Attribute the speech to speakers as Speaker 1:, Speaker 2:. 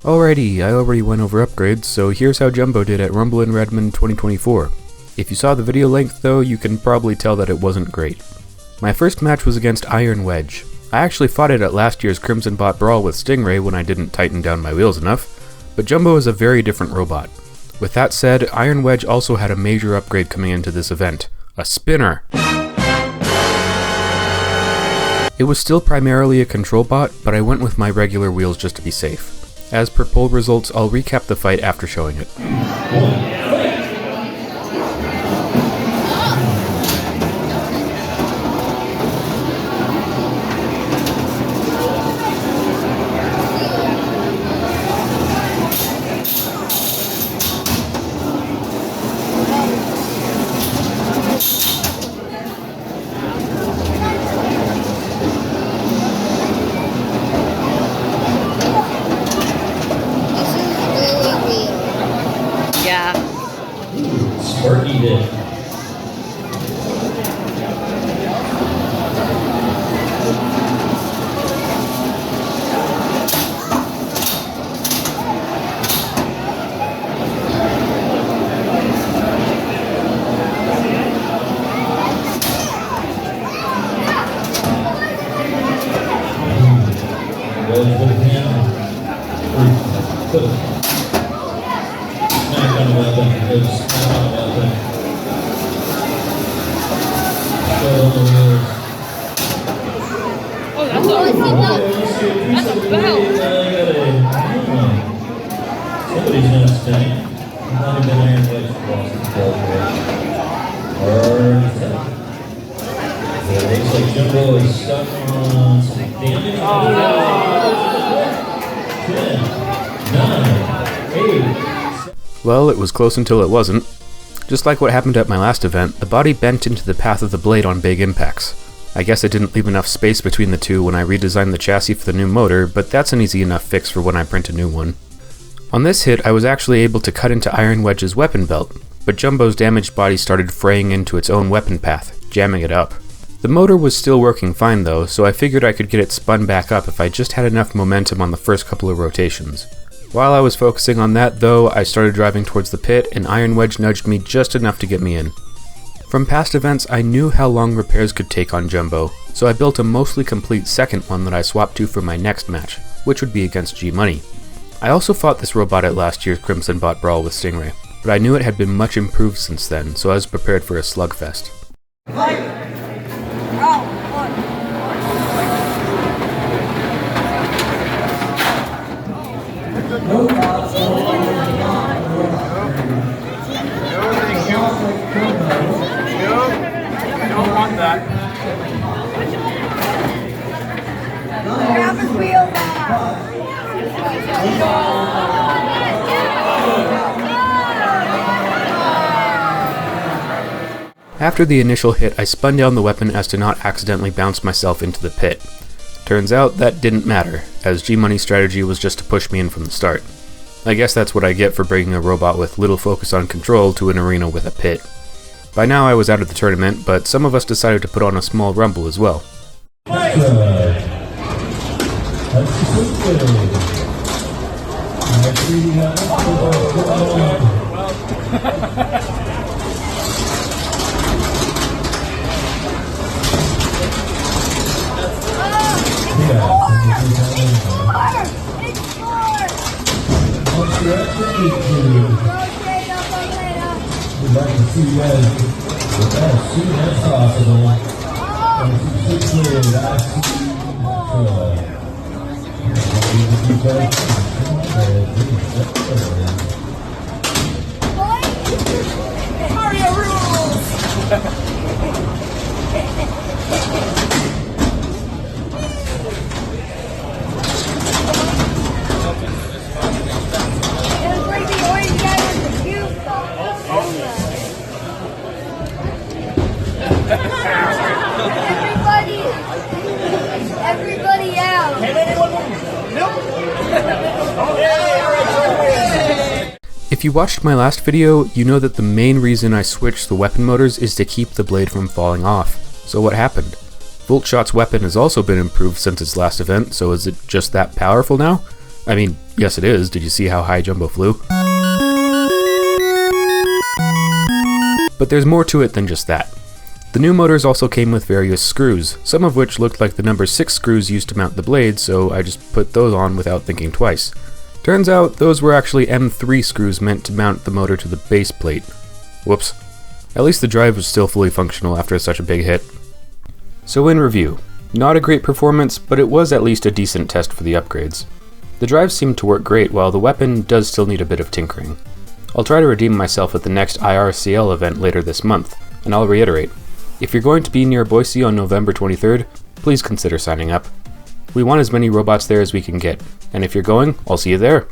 Speaker 1: Alrighty, I already went over upgrades, so here's how Jumbo did at Rumble in Redmond 2024. If you saw the video length though, you can probably tell that it wasn't great. My first match was against Wedge. I actually fought it at last year's Crimson Bot Brawl with Stingray when I didn't tighten down my wheels enough, but Jumbo is a very different robot. With that said, Wedge also had a major upgrade coming into this event, a spinner. It was still primarily a control bot, but I went with my regular wheels just to be safe. As per poll results, I'll recap the fight after showing it.
Speaker 2: Sparky did. Wedge with a hand. Smack on the weapon. Smack on the weapon.
Speaker 3: Oh, that's a bell.
Speaker 2: Somebody's not staying. Not even Iron Wedge across the ball. It looks like Jumbo is stuck on some damage. 10, 9, 8.
Speaker 1: Well, it was close until it wasn't. Just like what happened at my last event, the body bent into the path of the blade on big impacts. I guess I didn't leave enough space between the two when I redesigned the chassis for the new motor, but that's an easy enough fix for when I print a new one. On this hit, I was actually able to cut into Wedge's weapon belt, but Jumbo's damaged body started fraying into its own weapon path, jamming it up. The motor was still working fine though, so I figured I could get it spun back up if I just had enough momentum on the first couple of rotations. While I was focusing on that though, I started driving towards the pit and Wedge nudged me just enough to get me in. From past events, I knew how long repairs could take on Jumbo, so I built a mostly complete second one that I swapped to for my next match, which would be against G-Money. I also fought this robot at last year's Crimson Bot Brawl with Stingray, but I knew it had been much improved since then, so I was prepared for a slugfest.
Speaker 4: Don't want that.
Speaker 3: Grab his wheels
Speaker 1: After the initial hit, I spun down the weapon as to not accidentally bounce myself into the pit. Turns out that didn't matter, as G-Money's strategy was just to push me in from the start. I guess that's what I get for bringing a robot with little focus on control to an arena with a pit. By now I was out of the tournament, but some of us decided to put on a small rumble as well.
Speaker 2: We'd like to see you guys with as soon as possible.
Speaker 3: Mario rules! Everybody out! Can anyone move? Nope!
Speaker 1: If you watched my last video, you know that the main reason I switched the weapon motors is to keep the blade from falling off. So what happened? Voltshot's weapon has also been improved since its last event, so is it just that powerful now? I mean, yes it is. Did you see how high Jumbo flew? But there's more to it than just that. The new motors also came with various screws, some of which looked like the number 6 screws used to mount the blade, so I just put those on without thinking twice. Turns out those were actually M3 screws meant to mount the motor to the base plate. Whoops. At least the drive was still fully functional after such a big hit. So in review, not a great performance, but it was at least a decent test for the upgrades. The drive seemed to work great, while the weapon does still need a bit of tinkering. I'll try to redeem myself at the next IRCL event later this month, and I'll reiterate, if you're going to be near Boise on November 23rd, please consider signing up. We want as many robots there as we can get, and if you're going, I'll see you there.